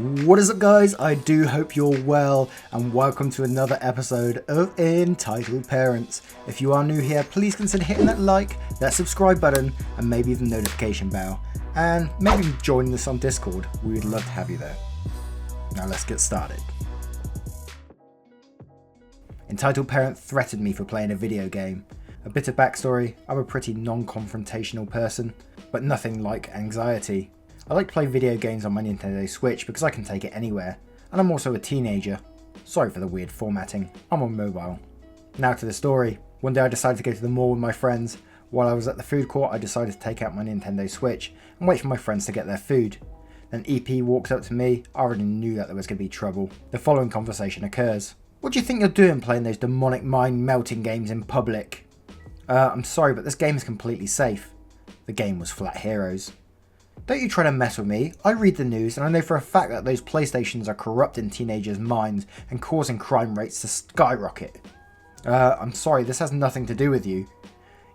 What is up, guys? I do hope you're well, and welcome to another episode of Entitled Parents. If you are new here, please consider hitting that like, that subscribe button, and maybe the notification bell. And maybe joining us on Discord. We would love to have you there. Now let's get started. Entitled Parent threatened me for playing a video game. A bit of backstory: I'm a pretty non-confrontational person, but nothing like anxiety. I like to play video games on my Nintendo Switch because I can take it anywhere, and I'm also a teenager. Sorry for the weird formatting, I'm on mobile. Now to the story. One day I decided to go to the mall with my friends. While I was at the food court, I decided to take out my Nintendo Switch and wait for my friends to get their food. Then EP walks up to me. I already knew that there was going to be trouble. The following conversation occurs. "What do you think you're doing playing those demonic mind melting games in public?" I'm sorry, but this game is completely safe." The game was Flat Heroes. "Don't you try to mess with me. I read the news and I know for a fact that those PlayStations are corrupting teenagers' minds and causing crime rates to skyrocket." I'm sorry, this has nothing to do with you."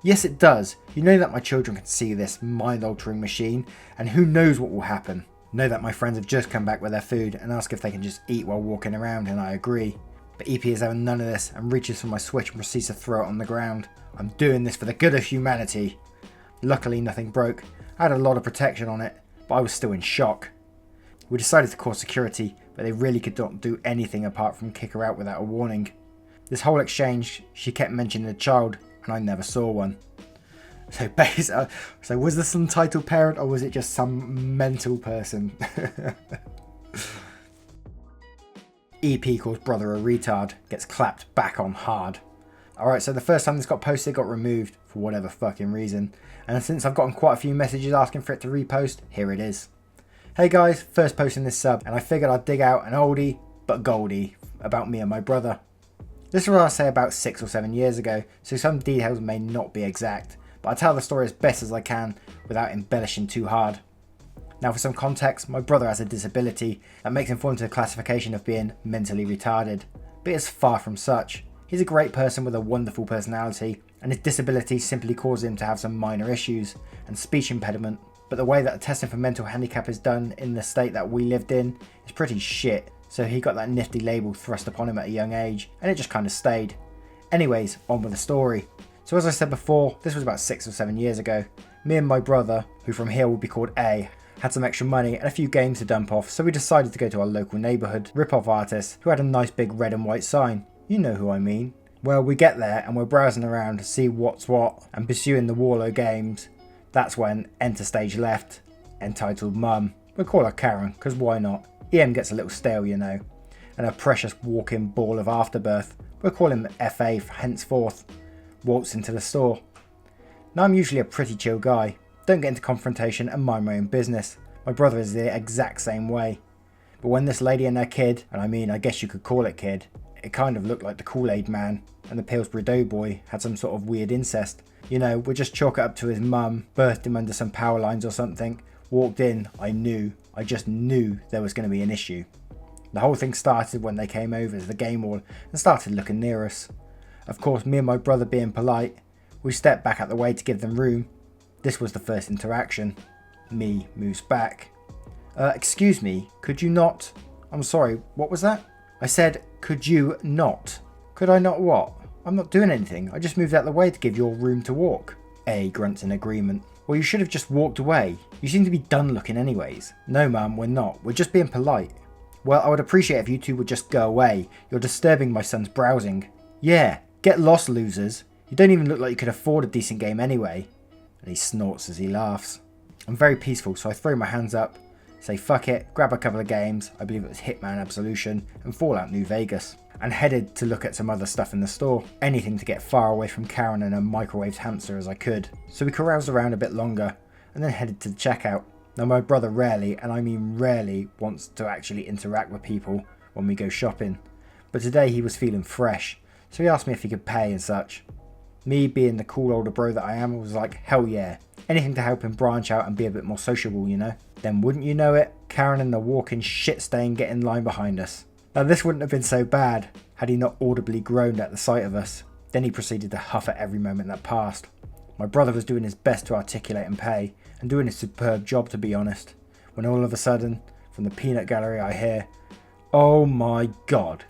"Yes, it does. You know that my children can see this mind-altering machine, and who knows what will happen." Know that my friends have just come back with their food and ask if they can just eat while walking around, and I agree. But EP is having none of this and reaches for my Switch and proceeds to throw it on the ground. "I'm doing this for the good of humanity." Luckily nothing broke. I had a lot of protection on it, but I was still in shock. We decided to call security, but they really could not do anything apart from kick her out without a warning. This whole exchange, she kept mentioning a child, and I never saw one. So was this some entitled parent, or was it just some mental person? EP calls brother a retard, gets clapped back on hard. Alright, so the first time this got posted, it got removed for whatever fucking reason. And since I've gotten quite a few messages asking for it to repost, here it is. "Hey guys, first posting this sub, and I figured I'd dig out an oldie but goldie about me and my brother. This is what I say about 6 or 7 years ago, so some details may not be exact, but I tell the story as best as I can without embellishing too hard. Now for some context, my brother has a disability that makes him fall into the classification of being mentally retarded, but it's far from such. He's a great person with a wonderful personality, and his disability simply causes him to have some minor issues and speech impediment, but the way that the testing for mental handicap is done in the state that we lived in is pretty shit, so he got that nifty label thrust upon him at a young age, and it just kind of stayed. Anyways, on with the story. So as I said before, this was about 6 or 7 years ago. Me and my brother, who from here will be called A, had some extra money and a few games to dump off, so we decided to go to our local neighbourhood rip-off artist who had a nice big red and white sign. You know who I mean. Well, we get there and we're browsing around to see what's what and pursuing the Warlow games. That's when enter stage left, entitled Mum. We'll call her Karen, because why not? EM gets a little stale, you know. And a precious walking ball of afterbirth, we'll call him FA henceforth, waltz into the store. Now I'm usually a pretty chill guy. Don't get into confrontation and mind my own business. My brother is the exact same way. But when this lady and her kid, and I mean I guess you could call it kid, it kind of looked like the Kool-Aid man and the Pillsbury Doughboy had some sort of weird incest. You know, we'll just chalk it up to his mum, birthed him under some power lines or something. Walked in, I just knew there was going to be an issue. The whole thing started when they came over to the game hall and started looking near us. Of course, me and my brother being polite, we stepped back out the way to give them room. This was the first interaction. Me moves back. Excuse me, could you not... I'm sorry, what was that?" I said, "Could you not?" "Could I not what? I'm not doing anything. I just moved out the way to give you all room to walk." A grunts in agreement. "Well, you should have just walked away. You seem to be done looking anyways." "No, ma'am, we're not. We're just being polite." "Well, I would appreciate if you two would just go away. You're disturbing my son's browsing." "Yeah, get lost, losers. You don't even look like you could afford a decent game anyway." And he snorts as he laughs. I'm very peaceful, so I throw my hands up, say fuck it, grab a couple of games, I believe it was Hitman Absolution and Fallout New Vegas, and headed to look at some other stuff in the store. Anything to get far away from Karen and her microwaved hamster as I could. So we caroused around a bit longer and then headed to the checkout. Now my brother rarely, and I mean rarely, wants to actually interact with people when we go shopping. But today he was feeling fresh, so he asked me if he could pay and such. Me being the cool older bro that I am was like, hell yeah. Anything to help him branch out and be a bit more sociable, you know. Then wouldn't you know it, Karen and the walking shit stain get in line behind us. Now this wouldn't have been so bad had he not audibly groaned at the sight of us. Then he proceeded to huff at every moment that passed. My brother was doing his best to articulate and pay, and doing a superb job to be honest, when all of a sudden, From the peanut gallery I hear, "Oh my god.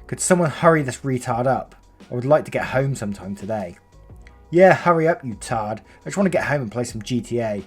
Could someone hurry this retard up? I would like to get home sometime today." "Yeah, hurry up, you tard. I just want to get home and play some GTA."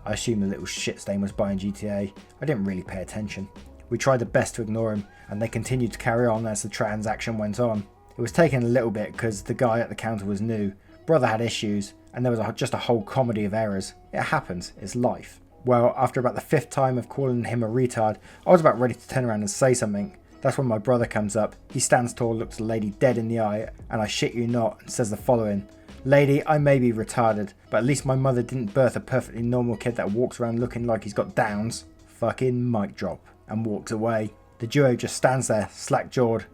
I assumed the little shit stain was buying GTA. I didn't really pay attention. We tried the best to ignore him, and they continued to carry on as the transaction went on. It was taking a little bit because the guy at the counter was new, brother had issues, and there was just a whole comedy of errors. It happens, it's life. Well, after about the 5th time of calling him a retard, I was about ready to turn around and say something. That's when my brother comes up. He stands tall, looks the lady dead in the eye, and I shit you not, and says the following: "Lady, I may be retarded, but at least my mother didn't birth a perfectly normal kid that walks around looking like he's got downs." Fucking mic drop. And walks away. The duo just stands there, slack-jawed,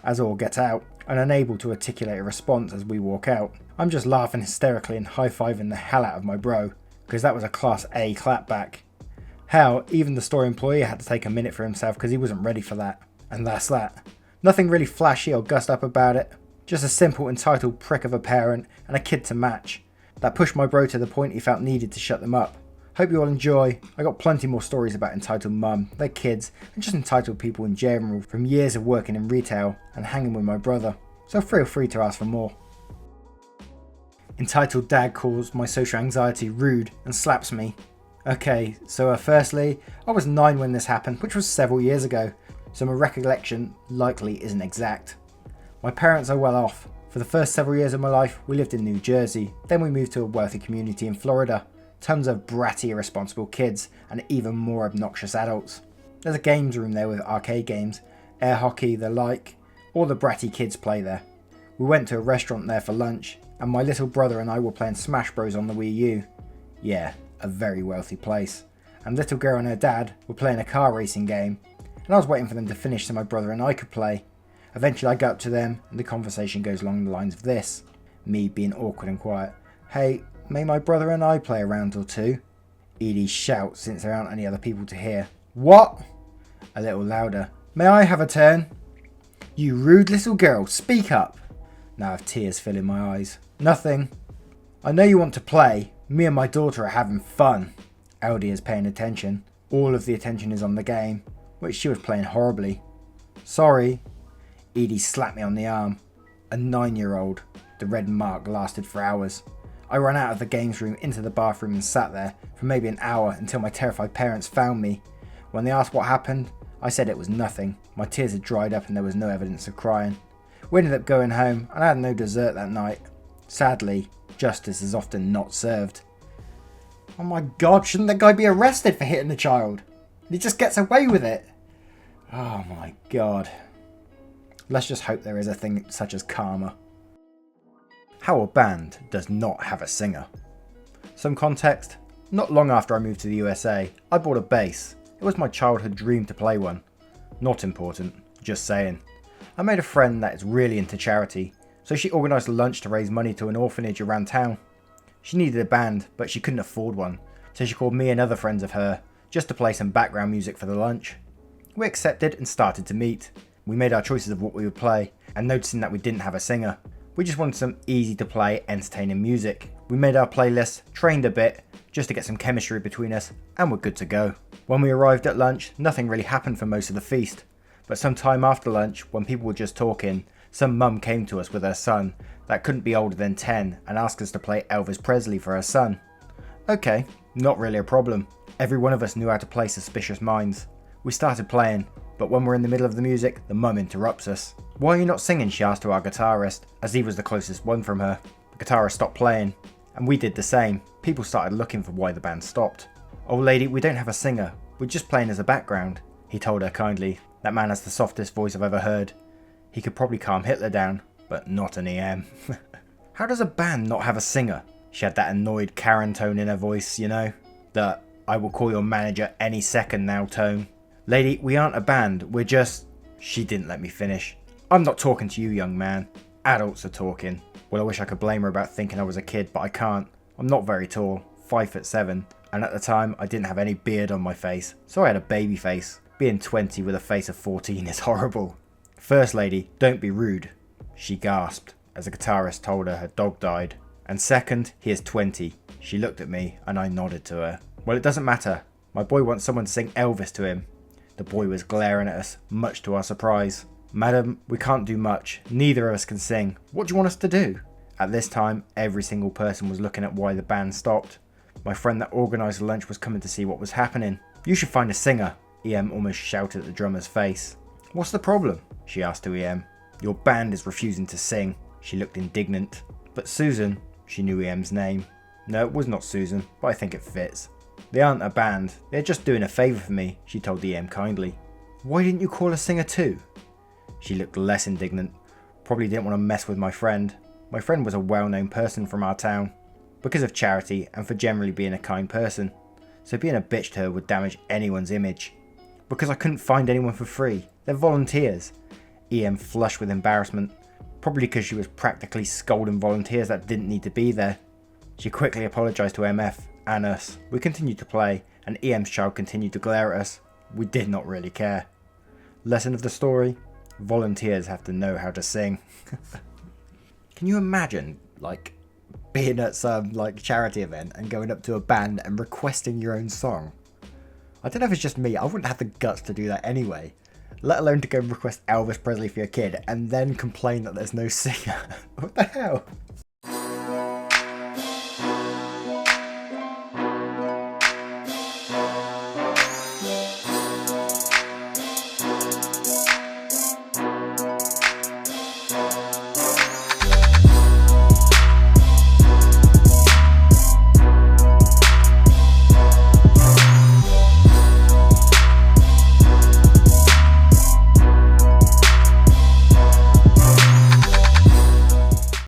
as all get out, and unable to articulate a response as we walk out. I'm just laughing hysterically and high-fiving the hell out of my bro, because that was a Class A clapback. Hell, even the store employee had to take a minute for himself because he wasn't ready for that. And that's that. Nothing really flashy or gussed up about it. Just a simple entitled prick of a parent and a kid to match. That pushed my bro to the point he felt needed to shut them up. Hope you all enjoy. I got plenty more stories about entitled mum, their kids, and just entitled people in general from years of working in retail and hanging with my brother. So feel free to ask for more. Entitled dad calls my social anxiety rude and slaps me. Okay, so firstly, I was 9 when this happened, which was several years ago, so my recollection likely isn't exact. My parents are well off. For the first several years of my life, we lived in New Jersey, then we moved to a wealthy community in Florida. Tons of bratty, irresponsible kids, and even more obnoxious adults. There's a games room there with arcade games, air hockey, the like. All the bratty kids play there. We went to a restaurant there for lunch, and my little brother and I were playing Smash Bros on the Wii U. Yeah, a very wealthy place. And little girl and her dad were playing a car racing game, and I was waiting for them to finish so my brother and I could play. Eventually I go up to them, and the conversation goes along the lines of this. Me being awkward and quiet. "Hey, may my brother and I play a round or two?" Edie shouts since there aren't any other people to hear. "What?" A little louder. "May I have a turn?" "You rude little girl, speak up." Now I have tears filling my eyes. "Nothing. I know you want to play. Me and my daughter are having fun." Eldie is paying attention. All of the attention is on the game, which she was playing horribly. "Sorry." Edie slapped me on the arm. A 9-year-old. The red mark lasted for hours. I ran out of the games room into the bathroom and sat there for maybe an hour until my terrified parents found me. When they asked what happened, I said it was nothing. My tears had dried up and there was no evidence of crying. We ended up going home and I had no dessert that night. Sadly, justice is often not served. Oh my god, shouldn't that guy be arrested for hitting the child? He just gets away with it. Oh my god. Let's just hope there is a thing such as karma. How a band does not have a singer. Some context. Not long after I moved to the USA, I bought a bass. It was my childhood dream to play one. Not important, just saying. I made a friend that is really into charity, so she organised a lunch to raise money to an orphanage around town. She needed a band, but she couldn't afford one, so she called me and other friends of her, just to play some background music for the lunch. We accepted and started to meet. We made our choices of what we would play, and noticing that we didn't have a singer. We just wanted some easy to play, entertaining music. We made our playlist, trained a bit, just to get some chemistry between us, and we're good to go. When we arrived at lunch, nothing really happened for most of the feast. But some time after lunch, when people were just talking, some mum came to us with her son that couldn't be older than 10 and asked us to play Elvis Presley for her son. Okay, not really a problem. Every one of us knew how to play Suspicious Minds. We started playing, but when we're in the middle of the music, the mum interrupts us. "Why are you not singing?" she asked to our guitarist, as he was the closest one from her. The guitarist stopped playing, and we did the same. People started looking for why the band stopped. "Oh lady, we don't have a singer. We're just playing as a background," he told her kindly. That man has the softest voice I've ever heard. He could probably calm Hitler down, but not an EM. How does a band not have a singer? She had that annoyed Karen tone in her voice, you know? The "I will call your manager any second now" tone. "Lady, we aren't a band, we're just..." She didn't let me finish. "I'm not talking to you, young man. Adults are talking." Well, I wish I could blame her about thinking I was a kid, but I can't. I'm not very tall, 5'7", and at the time I didn't have any beard on my face, so I had a baby face. Being 20 with a face of 14 is horrible. "First lady, don't be rude," she gasped as the guitarist told her dog died. "And second, he is 20. She looked at me and I nodded to her. "Well, it doesn't matter. My boy wants someone to sing Elvis to him." The boy was glaring at us, much to our surprise. "Madam, we can't do much. Neither of us can sing. What do you want us to do?" At this time, every single person was looking at why the band stopped. My friend that organised the lunch was coming to see what was happening. "You should find a singer," EM almost shouted at the drummer's face. "What's the problem?" she asked to EM. "Your band is refusing to sing." She looked indignant. "But Susan," she knew EM's name. "No, it was not Susan, but I think it fits." "They aren't a band, they're just doing a favour for me," she told EM kindly. "Why didn't you call a singer too?" She looked less indignant. Probably didn't want to mess with my friend. My friend was a well-known person from our town, because of charity and for generally being a kind person. So being a bitch to her would damage anyone's image. Because I couldn't find anyone for free. They're volunteers. EM flushed with embarrassment, probably because she was practically scolding volunteers that didn't need to be there. She quickly apologised to MF and us. We continued to play, and EM's child continued to glare at us. We did not really care. Lesson of the story: volunteers have to know how to sing. Can you imagine, like, being at some, like, charity event and going up to a band and requesting your own song? I don't know if it's just me, I wouldn't have the guts to do that anyway. Let alone to go and request Elvis Presley for your kid and then complain that there's no singer. What the hell?